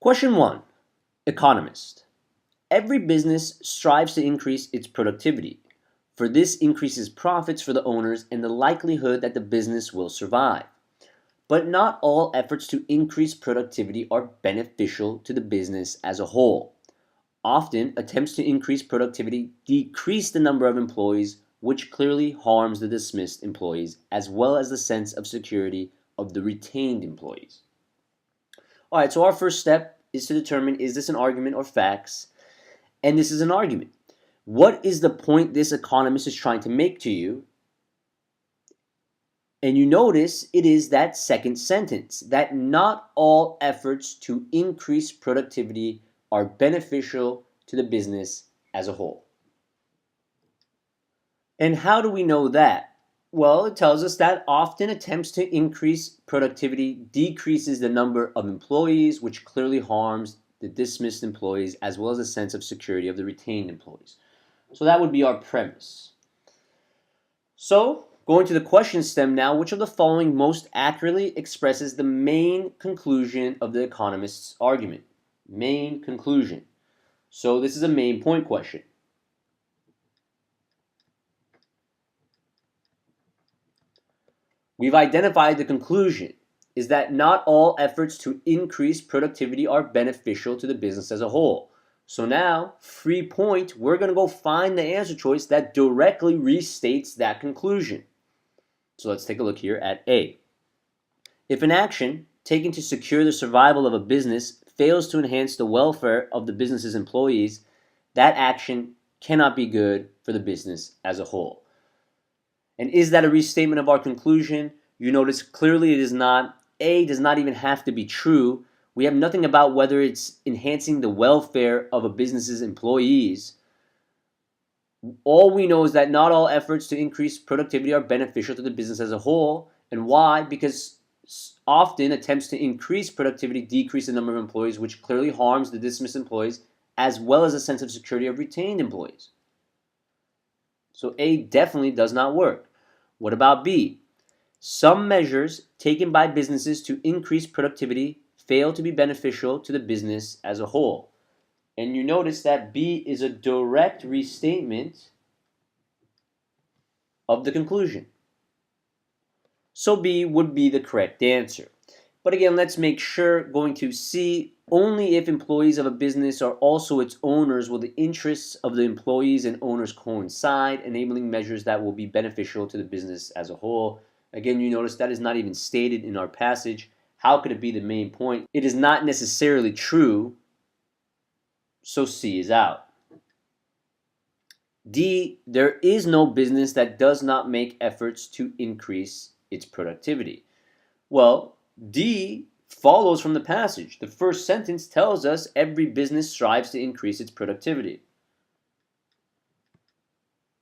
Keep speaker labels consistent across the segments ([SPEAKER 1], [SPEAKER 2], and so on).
[SPEAKER 1] Question 1. Economist. Every business strives to increase its productivity, for this increases profits for the owners and the likelihood that the business will survive. But not all efforts to increase productivity are beneficial to the business as a whole. Often, attempts to increase productivity decrease the number of employees, which clearly harms the dismissed employees as well as the sense of security of the retained employees. All right, so our first step is to determine, is this an argument or facts? And this is an argument. What is the point this economist is trying to make to you? And you notice it is that second sentence, that not all efforts to increase productivity are beneficial to the business as a whole. And how do we know that? Well, it tells us that often attempts to increase productivity decreases the number of employees, which clearly harms the dismissed employees as well as a sense of security of the retained employees. So that would be our premise. So, going to the question stem now, which of the following most accurately expresses the main conclusion of the economist's argument? Main conclusion. So this is a main point question. We've identified the conclusion is that not all efforts to increase productivity are beneficial to the business as a whole. So now, free point, we're going to go find the answer choice that directly restates that conclusion. So let's take a look here at A. If an action taken to secure the survival of a business fails to enhance the welfare of the business's employees, that action cannot be good for the business as a whole. And is that a restatement of our conclusion? You notice clearly it is not. A does not even have to be true. We have nothing about whether it's enhancing the welfare of a business's employees. All we know is that not all efforts to increase productivity are beneficial to the business as a whole. And why? Because often attempts to increase productivity decrease the number of employees, which clearly harms the dismissed employees as well as a sense of security of retained employees. So A definitely does not work. What about B? Some measures taken by businesses to increase productivity fail to be beneficial to the business as a whole. And you notice that B is a direct restatement of the conclusion. So B would be the correct answer. But again, let's make sure, going to C, only if employees of a business are also its owners will the interests of the employees and owners coincide, enabling measures that will be beneficial to the business as a whole. Again, you notice that is not even stated in our passage. How could it be the main point? It is not necessarily true, so C is out. D, there is no business that does not make efforts to increase its productivity. Well, D follows from the passage. The first sentence tells us every business strives to increase its productivity.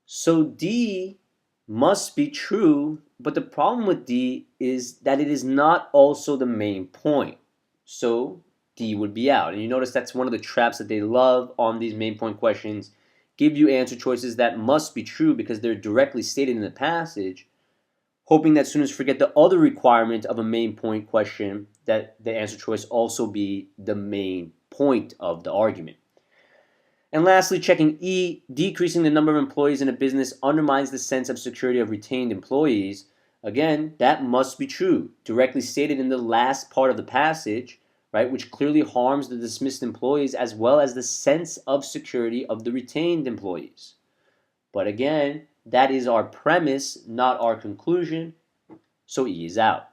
[SPEAKER 1] So D must be true, but the problem with D is that it is not also the main point. So D would be out. And you notice that's one of the traps that they love on these main point questions. Give you answer choices that must be true because they're directly stated in the passage, hoping that students forget the other requirement of a main point question, that the answer choice also be the main point of the argument. And lastly, checking E, decreasing the number of employees in a business undermines the sense of security of retained employees. Again, that must be true, directly stated in the last part of the passage, right, which clearly harms the dismissed employees as well as the sense of security of the retained employees. But again, that is our premise, not our conclusion, so E is out.